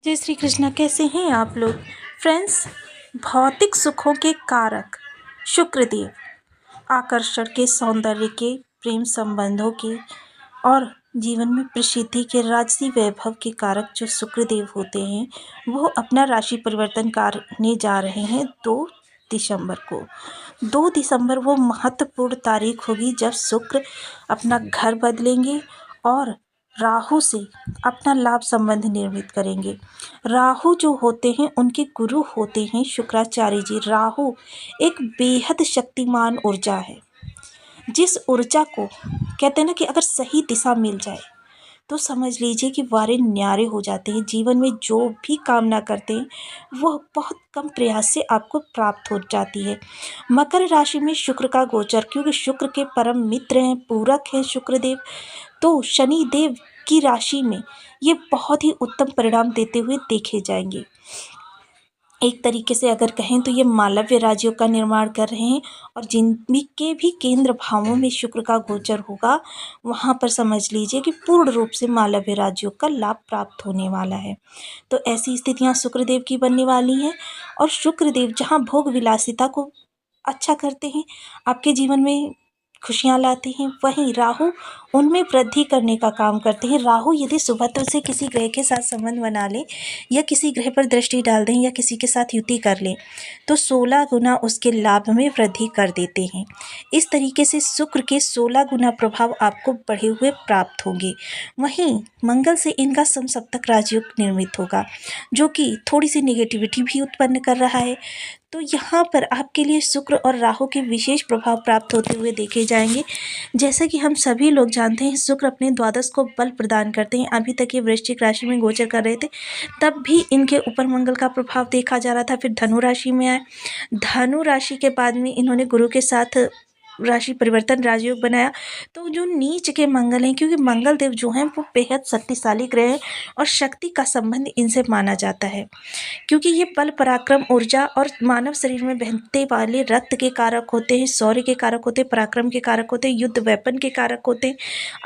जय श्री कृष्णा। कैसे हैं आप लोग फ्रेंड्स। भौतिक सुखों के कारक शुक्रदेव, आकर्षण के, सौंदर्य के, प्रेम संबंधों के और जीवन में प्रसिद्धि के, राजसी वैभव के कारक जो शुक्रदेव होते हैं वो अपना राशि परिवर्तन करने जा रहे हैं 2 दिसंबर को। 2 दिसंबर वो महत्वपूर्ण तारीख होगी जब शुक्र अपना घर बदलेंगे और राहु से अपना लाभ संबंध निर्मित करेंगे। राहु जो होते हैं उनके गुरु होते हैं शुक्राचार्य जी। राहु एक बेहद शक्तिमान ऊर्जा है, जिस ऊर्जा को कहते हैं ना कि अगर सही दिशा मिल जाए तो समझ लीजिए कि वारे न्यारे हो जाते हैं। जीवन में जो भी कामना करते हैं वह बहुत कम प्रयास से आपको प्राप्त हो जाती है। मकर राशि में शुक्र का गोचर, क्योंकि शुक्र के परम मित्र हैं, पूरक हैं शुक्रदेव, तो शनि देव की राशि में ये बहुत ही उत्तम परिणाम देते हुए देखे जाएंगे। एक तरीके से अगर कहें तो ये मालव्य राज्यों का निर्माण कर रहे हैं और जिनके भी केंद्र भावों में शुक्र का गोचर होगा वहाँ पर समझ लीजिए कि पूर्ण रूप से मालव्य राज्यों का लाभ प्राप्त होने वाला है। तो ऐसी स्थितियाँ शुक्रदेव की बनने वाली हैं और शुक्रदेव जहाँ भोग विलासिता को अच्छा करते हैं, आपके जीवन में खुशियाँ लाते हैं, वहीं राहु उनमें वृद्धि करने का काम करते हैं। राहु यदि सुभद्र से किसी ग्रह के साथ संबंध बना ले या किसी ग्रह पर दृष्टि डाल दें या किसी के साथ युति कर लें तो 16 गुना उसके लाभ में वृद्धि कर देते हैं। इस तरीके से शुक्र के 16 गुना प्रभाव आपको बढ़े हुए प्राप्त होंगे। वहीं मंगल से इनका समसप्तक राजयोग निर्मित होगा, जो कि थोड़ी सी नेगेटिविटी भी उत्पन्न कर रहा है। तो यहाँ पर आपके लिए शुक्र और राहु के विशेष प्रभाव प्राप्त होते हुए देखे जाएंगे। जैसा कि हम सभी लोग जानते हैं शुक्र अपने द्वादश को बल प्रदान करते हैं। अभी तक ये वृश्चिक राशि में गोचर कर रहे थे, तब भी इनके ऊपर मंगल का प्रभाव देखा जा रहा था। फिर धनु राशि में आए, धनु राशि के बाद में इन्होंने गुरु के साथ राशि परिवर्तन राजयोग बनाया। तो जो नीच के मंगल हैं, क्योंकि मंगल देव जो हैं वो बेहद शक्तिशाली ग्रह हैं और शक्ति का संबंध इनसे माना जाता है, क्योंकि ये बल, पराक्रम, ऊर्जा और मानव शरीर में बहते वाले रक्त के कारक होते हैं, शौर्य के कारक होते हैं, पराक्रम के कारक होते हैं, युद्ध वेपन के कारक होते हैं,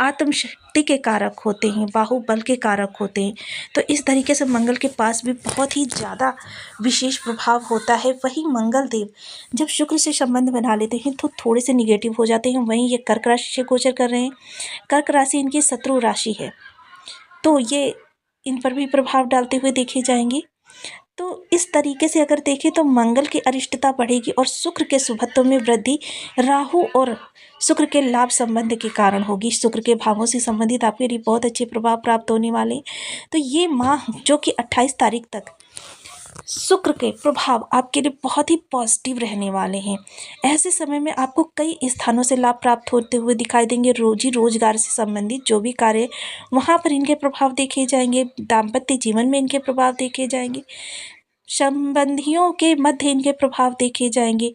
आत्मशक्ति के कारक होते हैं, बाहुबल के कारक होते हैं। तो इस तरीके से मंगल के पास भी बहुत ही ज़्यादा विशेष प्रभाव होता है। वही मंगल देव जब शुक्र से संबंध बना लेते हैं तो थोड़े से निगेटिव हो जाते हैं। वहीं ये कर्क राशि से गोचर कर रहे हैं, कर्क राशि इनकी शत्रु राशि है, तो ये इन पर भी प्रभाव डालते हुए देखे जाएंगे। तो इस तरीके से अगर देखें तो मंगल की अरिष्टता बढ़ेगी और शुक्र के शुभत्व में वृद्धि राहु और शुक्र के लाभ संबंध के कारण होगी। शुक्र के भावों से संबंधित आपके लिए बहुत अच्छे प्रभाव प्राप्त होने वाले हैं। तो ये माह जो कि 28 तारीख तक शुक्र के प्रभाव आपके लिए बहुत ही पॉजिटिव रहने वाले हैं। ऐसे समय में आपको कई स्थानों से लाभ प्राप्त होते हुए दिखाई देंगे। रोजी रोजगार से संबंधित जो भी कार्य वहाँ पर इनके प्रभाव देखे जाएंगे। दाम्पत्य जीवन में इनके प्रभाव देखे जाएंगे। संबंधियों के मध्य इनके प्रभाव देखे जाएंगे।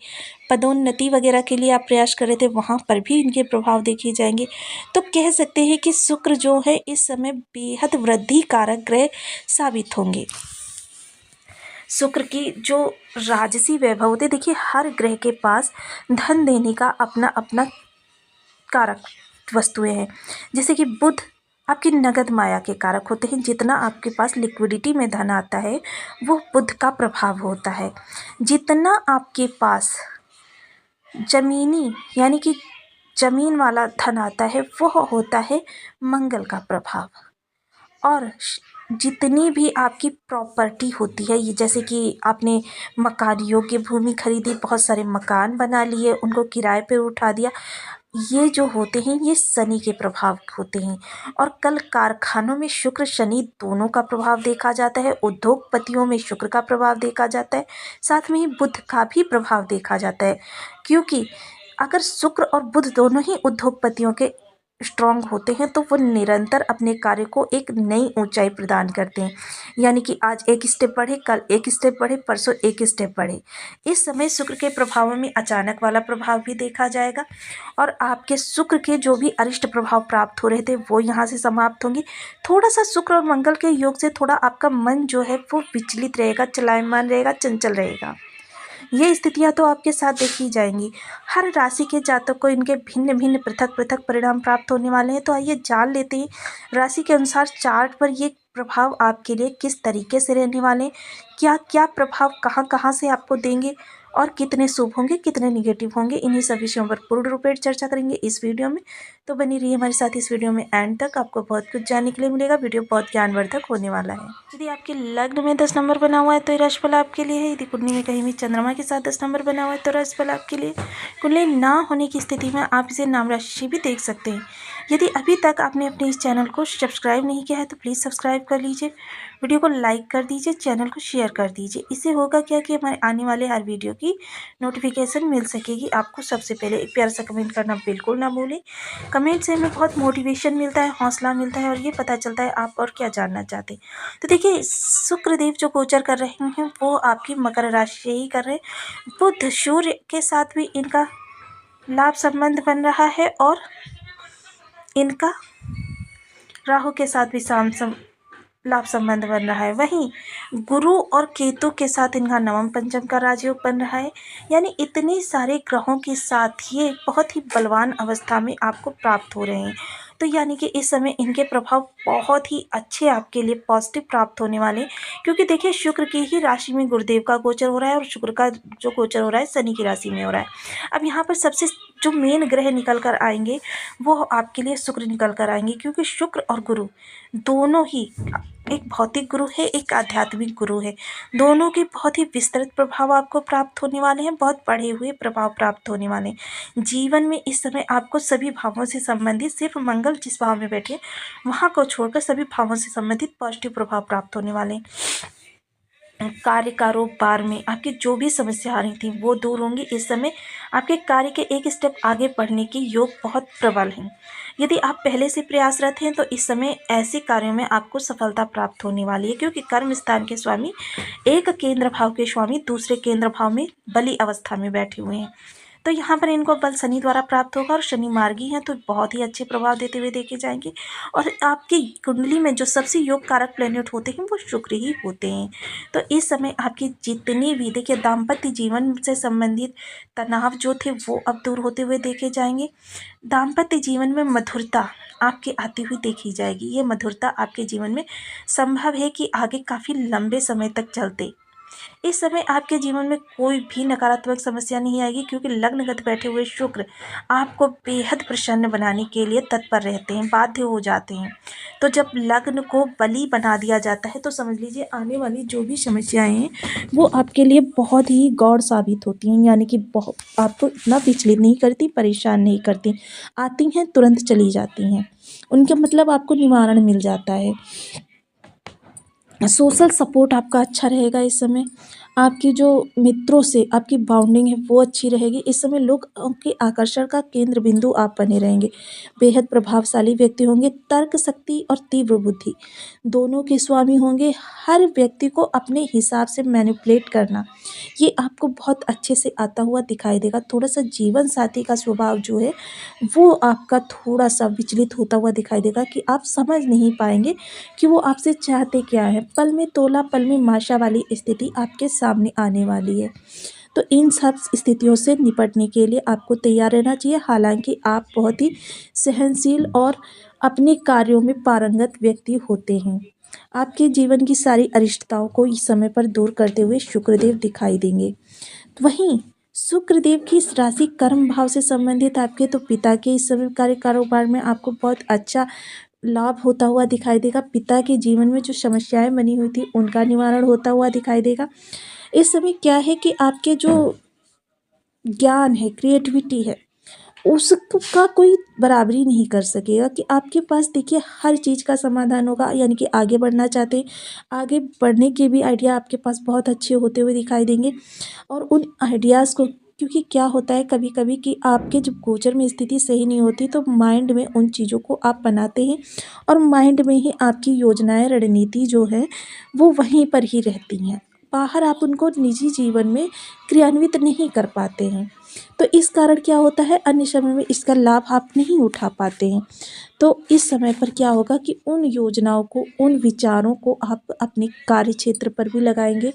पदोन्नति वगैरह के लिए आप प्रयास कर रहे थे, वहाँ पर भी इनके प्रभाव देखे जाएंगे। तो कह सकते हैं कि शुक्र जो है इस समय बेहद वृद्धि कारक ग्रह साबित होंगे। शुक्र की जो राजसी वैभव होते, देखिए हर ग्रह के पास धन देने का अपना अपना कारक वस्तुएं हैं। जैसे कि बुध आपकी नगद माया के कारक होते हैं। जितना आपके पास लिक्विडिटी में धन आता है वो बुध का प्रभाव होता है। जितना आपके पास जमीनी यानी कि जमीन वाला धन आता है वह होता है मंगल का प्रभाव। और जितनी भी आपकी प्रॉपर्टी होती है, ये जैसे कि आपने मकान योग्य भूमि खरीदी, बहुत सारे मकान बना लिए, उनको किराए पे उठा दिया, ये जो होते हैं ये शनि के प्रभाव होते हैं। और कल कारखानों में शुक्र शनि दोनों का प्रभाव देखा जाता है। उद्योगपतियों में शुक्र का प्रभाव देखा जाता है, साथ में ही बुध का भी प्रभाव देखा जाता है। क्योंकि अगर शुक्र और बुध दोनों ही उद्योगपतियों के स्ट्रांग होते हैं तो वो निरंतर अपने कार्य को एक नई ऊंचाई प्रदान करते हैं। यानी कि आज एक स्टेप बढ़े, कल एक स्टेप बढ़े, परसों एक स्टेप बढ़े। इस समय शुक्र के प्रभावों में अचानक वाला प्रभाव भी देखा जाएगा और आपके शुक्र के जो भी अरिष्ट प्रभाव प्राप्त हो रहे थे वो यहाँ से समाप्त होंगे। थोड़ा सा शुक्र और मंगल के योग से थोड़ा आपका मन जो है वो विचलित रहेगा, चलायमान रहेगा, चंचल रहेगा। ये स्थितियां तो आपके साथ देखी जाएंगी। हर राशि के जातक को इनके भिन्न भिन्न पृथक पृथक परिणाम प्राप्त होने वाले हैं। तो आइए जान लेते हैं राशि के अनुसार चार्ट पर ये प्रभाव आपके लिए किस तरीके से रहने वाले हैं, क्या क्या प्रभाव कहाँ कहाँ से आपको देंगे और कितने शुभ होंगे कितने निगेटिव होंगे, इन्हीं सब विषयों पर पूर्ण रूपेण चर्चा करेंगे इस वीडियो में। तो बनी रहिए हमारे साथ इस वीडियो में एंड तक, आपको बहुत कुछ जानने के लिए मिलेगा। वीडियो बहुत ज्ञानवर्धक होने वाला है। यदि आपके लग्न में 10 नंबर बना हुआ है तो ये राशिफल आपके लिए है। यदि कुंडली में कहीं भी चंद्रमा के साथ 10 नंबर बना हुआ है तो राशिफल आपके लिए। कुंडली ना होने की स्थिति में आप इसे नाम राशि भी देख सकते हैं। यदि अभी तक आपने अपने इस चैनल को सब्सक्राइब नहीं किया है तो प्लीज़ सब्सक्राइब कर लीजिए, वीडियो को लाइक कर दीजिए, चैनल को शेयर कर दीजिए। इससे होगा क्या कि हमारे आने वाले हर वीडियो की नोटिफिकेशन मिल सकेगी आपको सबसे पहले। एक प्यारा सा कमेंट करना बिल्कुल ना भूलें। कमेंट से हमें बहुत मोटिवेशन मिलता है, हौसला मिलता है और ये पता चलता है आप और क्या जानना चाहते हैं। तो देखिए, शुक्रदेव जो गोचर कर रहे हैं वो आपकी मकर राशि से ही कर रहे हैं। बुध सूर्य के साथ भी इनका लाभ संबंध बन रहा है और इनका राहु के साथ भी लाभ संबंध बन रहा है। वहीं गुरु और केतु के साथ इनका नवम पंचम का राजयोग बन रहा है। यानी इतने सारे ग्रहों के साथ ये बहुत ही बलवान अवस्था में आपको प्राप्त हो रहे हैं। तो यानी कि इस समय इनके प्रभाव बहुत ही अच्छे आपके लिए पॉजिटिव प्राप्त होने वाले हैं। क्योंकि देखिए, शुक्र की ही राशि में गुरुदेव का गोचर हो रहा है और शुक्र का जो गोचर हो रहा है शनि की राशि में हो रहा है। अब यहाँ पर सबसे जो मेन ग्रह निकल कर आएंगे वो आपके लिए शुक्र निकल कर आएंगे, क्योंकि शुक्र और गुरु दोनों ही, एक भौतिक गुरु है एक आध्यात्मिक गुरु है, दोनों के बहुत ही विस्तृत प्रभाव आपको प्राप्त होने वाले हैं, बहुत बढ़े हुए प्रभाव प्राप्त होने वाले हैं। जीवन में इस समय आपको सभी भावों से संबंधित, सिर्फ मंगल जिस भाव में बैठे वहाँ को छोड़कर सभी भावों से संबंधित पॉजिटिव प्रभाव प्राप्त होने वाले हैं। कार्य कारोबार में आपकी जो भी समस्या आ रही थी वो दूर होंगी। इस समय आपके कार्य के एक स्टेप आगे बढ़ने के योग बहुत प्रबल हैं। यदि आप पहले से प्रयासरत हैं तो इस समय ऐसे कार्यों में आपको सफलता प्राप्त होने वाली है, क्योंकि कर्म स्थान के स्वामी, एक केंद्र भाव के स्वामी दूसरे केंद्र भाव में बली अवस्था में बैठे हुए हैं। तो यहाँ पर इनको बल शनि द्वारा प्राप्त होगा और शनि मार्गी हैं तो बहुत ही अच्छे प्रभाव देते हुए देखे जाएंगे। और आपकी कुंडली में जो सबसे योग कारक प्लेनेट होते हैं वो शुक्र ही होते हैं। तो इस समय आपकी जितनी भी, देखिए, दाम्पत्य जीवन से संबंधित तनाव जो थे वो अब दूर होते हुए देखे जाएंगे। दाम्पत्य जीवन में मधुरता आपके आती हुई देखी जाएगी। ये मधुरता आपके जीवन में संभव है कि आगे काफ़ी लंबे समय तक चलते। इस समय आपके जीवन में कोई भी नकारात्मक समस्या नहीं आएगी, क्योंकि लग्नगत बैठे हुए शुक्र आपको बेहद प्रसन्न बनाने के लिए तत्पर रहते हैं, बाध्य हो जाते हैं। तो जब लग्न को बली बना दिया जाता है तो समझ लीजिए आने वाली जो भी समस्याएं हैं वो आपके लिए बहुत ही गौर साबित होती हैं। यानी कि बहुत आपको इतना विचलित नहीं करती, परेशान नहीं करती, आती हैं तुरंत चली जाती हैं, उनका मतलब आपको निवारण मिल जाता है। सोशल सपोर्ट आपका अच्छा रहेगा इस समय। आपकी जो मित्रों से आपकी बाउंडिंग है वो अच्छी रहेगी। इस समय लोग के आकर्षण का केंद्र बिंदु आप बने रहेंगे। बेहद प्रभावशाली व्यक्ति होंगे, तर्क शक्ति और तीव्र बुद्धि दोनों के स्वामी होंगे। हर व्यक्ति को अपने हिसाब से मैनिपुलेट करना ये आपको बहुत अच्छे से आता हुआ दिखाई देगा। थोड़ा सा जीवन साथी का स्वभाव जो है वो आपका थोड़ा सा विचलित होता हुआ दिखाई देगा, कि आप समझ नहीं पाएंगे कि वो आपसे चाहते क्या है। पल में तोला पल में माशा वाली स्थिति आपके सामने आने वाली है। तो इन सब स्थितियों से निपटने के लिए आपको तैयार रहना चाहिए। हालांकि आप बहुत ही सहनशील और अपने कार्यों में पारंगत व्यक्ति होते हैं। आपके जीवन की सारी अरिष्टताओं को इस समय पर दूर करते हुए शुक्रदेव दिखाई देंगे। वहीं शुक्रदेव की इस राशि कर्म भाव से संबंधित आपके तो पिता के इस समय कार्य कारोबार में आपको बहुत अच्छा लाभ होता हुआ दिखाई देगा। पिता के जीवन में जो समस्याएं बनी हुई थी उनका निवारण होता हुआ दिखाई देगा। इस समय क्या है कि आपके जो ज्ञान है, क्रिएटिविटी है, उसका कोई बराबरी नहीं कर सकेगा। कि आपके पास देखिए हर चीज़ का समाधान होगा। यानी कि आगे बढ़ना चाहते हैं, आगे बढ़ने के भी आइडिया आपके पास बहुत अच्छे होते हुए दिखाई देंगे। और उन आइडियाज़ को, क्योंकि क्या होता है कभी कभी कि आपके जब गोचर में स्थिति सही नहीं होती तो माइंड में उन चीज़ों को आप बनाते हैं और माइंड में ही आपकी योजनाएं, रणनीति जो है वो वहीं पर ही रहती हैं। बाहर आप उनको निजी जीवन में क्रियान्वित नहीं कर पाते हैं। तो इस कारण क्या होता है, अन्य समय में इसका लाभ आप नहीं उठा पाते हैं। तो इस समय पर क्या होगा कि उन योजनाओं को, उन विचारों को आप अपने कार्य क्षेत्र पर भी लगाएंगे,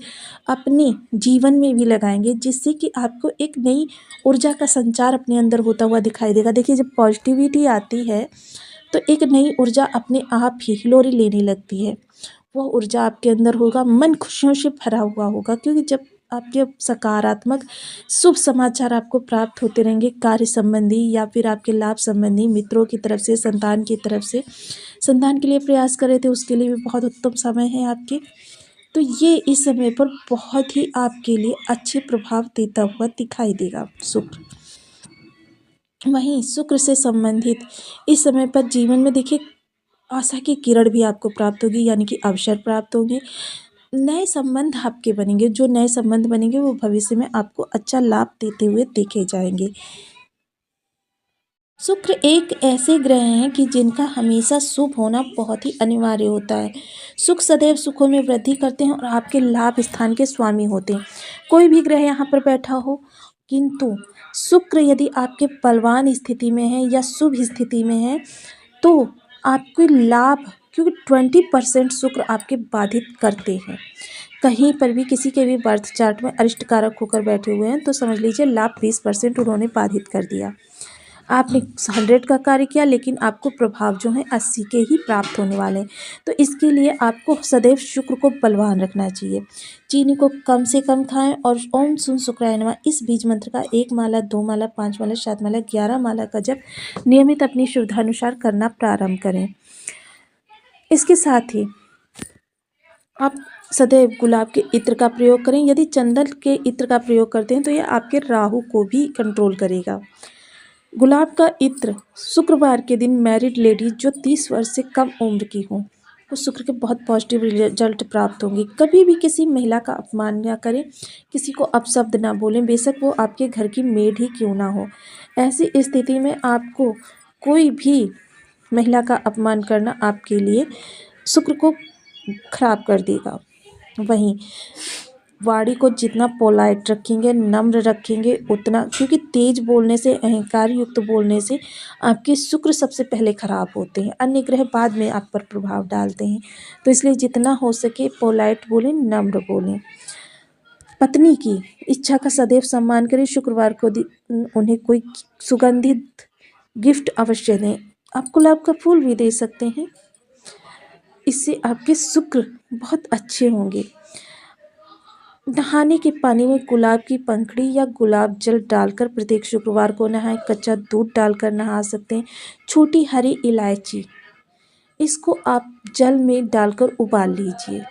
अपने जीवन में भी लगाएंगे, जिससे कि आपको एक नई ऊर्जा का संचार अपने अंदर होता हुआ दिखाई देगा। देखिए, जब पॉजिटिविटी आती है तो एक नई ऊर्जा अपने आप ही हिलोरी लेने लगती है। वो ऊर्जा आपके अंदर होगा, मन खुशियों से भरा हुआ होगा, क्योंकि जब आपके सकारात्मक शुभ समाचार आपको प्राप्त होते रहेंगे कार्य संबंधी या फिर आपके लाभ संबंधी, मित्रों की तरफ से, संतान की तरफ से, संतान के लिए प्रयास कर रहे थे उसके लिए भी बहुत उत्तम समय है आपके। तो ये इस समय पर बहुत ही आपके लिए अच्छे प्रभाव देता हुआ दिखाई देगा शुक्र। वहीं शुक्र से संबंधित इस समय पर जीवन में देखिए आशा की किरण भी आपको प्राप्त होगी, यानी कि अवसर प्राप्त होंगे, नए संबंध आपके बनेंगे। जो नए संबंध बनेंगे वो भविष्य में आपको अच्छा लाभ देते हुए देखे जाएंगे। शुक्र एक ऐसे ग्रह हैं कि जिनका हमेशा शुभ होना बहुत ही अनिवार्य होता है। सुख सदैव सुखों में वृद्धि करते हैं और आपके लाभ स्थान के स्वामी होते हैं। कोई भी ग्रह यहाँ पर बैठा हो, किंतु शुक्र यदि आपके बलवान स्थिति में है या शुभ स्थिति में है तो आपके लाभ, क्योंकि 20% शुक्र आपके बाधित करते हैं। कहीं पर भी किसी के भी बर्थ चार्ट में अरिष्ट कारक होकर बैठे हुए हैं तो समझ लीजिए लाभ 20% उन्होंने बाधित कर दिया। आपने 100 का कार्य किया लेकिन आपको प्रभाव जो है 80 के ही प्राप्त होने वाले हैं। तो इसके लिए आपको सदैव शुक्र को बलवान रखना चाहिए। चीनी को कम से कम खाएं और ओम सुन शुक्राय नमः इस बीज मंत्र का 1 माला, 2 माला, 5 माला, 7 माला, 11 माला का जप नियमित अपनी सुविधानुसार करना प्रारंभ करें। इसके साथ ही आप सदैव गुलाब के इत्र का प्रयोग करें। यदि चंदन के इत्र का प्रयोग करते हैं तो यह आपके राहु को भी कंट्रोल करेगा। गुलाब का इत्र शुक्रवार के दिन मैरिड लेडी जो 30 वर्ष से कम उम्र की हो, वो शुक्र के बहुत पॉजिटिव रिजल्ट प्राप्त होंगे। कभी भी किसी महिला का अपमान ना करें, किसी को अपशब्द ना बोलें, बेशक वो आपके घर की मेड ही क्यों ना हो। ऐसी स्थिति में आपको कोई भी महिला का अपमान करना आपके लिए शुक्र को खराब कर देगा। वहीं वाणी को जितना पोलाइट रखेंगे, नम्र रखेंगे उतना, क्योंकि तेज बोलने से, अहंकार युक्त बोलने से आपके शुक्र सबसे पहले खराब होते हैं, अन्य ग्रह बाद में आप पर प्रभाव डालते हैं। तो इसलिए जितना हो सके पोलाइट बोलें, नम्र बोलें। पत्नी की इच्छा का सदैव सम्मान करें। शुक्रवार को उन्हें कोई सुगंधित गिफ्ट अवश्य दें। आप गुलाब का फूल भी दे सकते हैं, इससे आपके शुक्र बहुत अच्छे होंगे। नहाने के पानी में गुलाब की पंखड़ी या गुलाब जल डालकर प्रत्येक शुक्रवार को नहाएं। कच्चा दूध डालकर नहा सकते हैं। छोटी हरी इलायची, इसको आप जल में डालकर उबाल लीजिए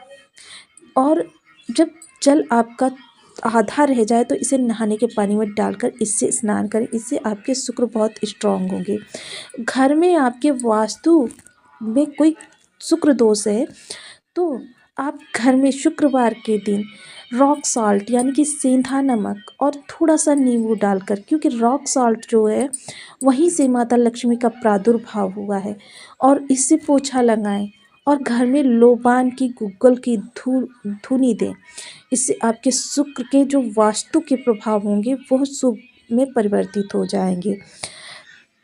और जब जल आपका आधा रह जाए तो इसे नहाने के पानी में डालकर इससे स्नान करें। इससे आपके शुक्र बहुत स्ट्रांग होंगे। घर में आपके वास्तु में कोई शुक्र दोष है तो आप घर में शुक्रवार के दिन रॉक सॉल्ट यानी कि सेंधा नमक और थोड़ा सा नींबू डालकर, क्योंकि रॉक सॉल्ट जो है वहीं से माता लक्ष्मी का प्रादुर्भाव हुआ है, और इससे पोछा लगाएं और घर में लोबान की गुग्गल की धुनी दें। इससे आपके शुक्र के जो वास्तु के प्रभाव होंगे वो शुभ में परिवर्तित हो जाएंगे।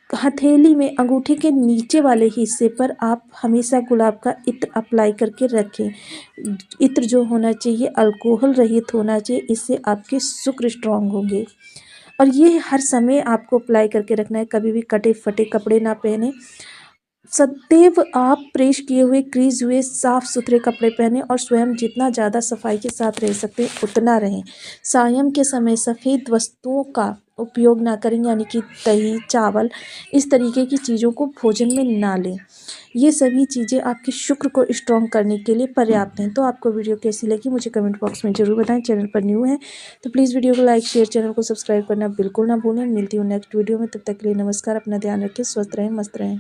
हथेली में अंगूठे के नीचे वाले हिस्से पर आप हमेशा गुलाब का इत्र अप्लाई करके रखें। इत्र जो होना चाहिए अल्कोहल रहित होना चाहिए, इससे आपके शुक्र स्ट्रांग होंगे। और ये हर समय आपको अप्लाई करके रखना है, कभी भी कटे फटे कपड़े ना पहने। सदैव आप प्रेस किए हुए, क्रीज हुए, साफ सुथरे कपड़े पहने और स्वयं जितना ज़्यादा सफाई के साथ रह सकते हैं उतना रहें। सायं के समय सफ़ेद वस्तुओं का उपयोग ना करें, यानी कि दही, चावल, इस तरीके की चीज़ों को भोजन में ना लें। ये सभी चीज़ें आपके शुक्र को स्ट्रॉन्ग करने के लिए पर्याप्त हैं। तो आपको वीडियो कैसी लगी मुझे कमेंट बॉक्स में ज़रूर बताएं। चैनल पर न्यू है तो प्लीज़ वीडियो को लाइक, शेयर, चैनल को सब्सक्राइब करना बिल्कुल ना भूलें। मिलती हूँ नेक्स्ट वीडियो में, तब तक के लिए नमस्कार। अपना ध्यान रखें, स्वस्थ रहें, मस्त रहें।